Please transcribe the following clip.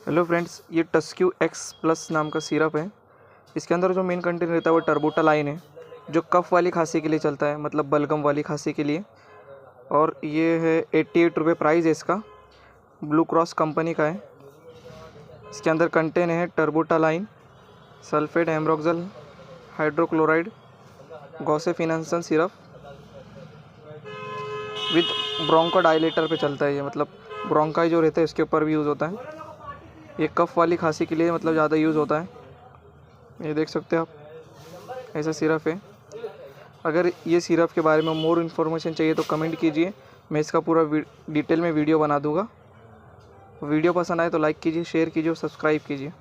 Hello friends, ये टस्क्यू x plus नाम का सिरप है। इसके अंदर जो मेन कंटेंट रहता है वो टर्बोटालाइन है, जो कफ़ वाली खांसी के लिए चलता है, मतलब बलगम वाली खांसी के लिए। और ये है 88 रुपये प्राइस है इसका। ब्लू क्रॉस कंपनी का है। इसके अंदर कंटेंट है टर्बोटालाइन, सल्फेट, एम्ब्रोक्सल, हाइड्रोक्लोराइड, गॉसेफिनान्सन सिरप विद ब्रोंकोडाइलेटर पे चलता है ये, मतलब ब्रोंकाई जो रहता है इसके ऊपर भी यूज़ होता है। ये कफ़ वाली खांसी के लिए मतलब ज़्यादा यूज़ होता है। ये देख सकते हैं आप, ऐसा सिरप है। अगर ये सिरप के बारे में मोर इन्फॉर्मेशन चाहिए तो कमेंट कीजिए, मैं इसका पूरा डिटेल में वीडियो बना दूंगा। वीडियो पसंद आए तो लाइक कीजिए, शेयर कीजिए और सब्सक्राइब कीजिए।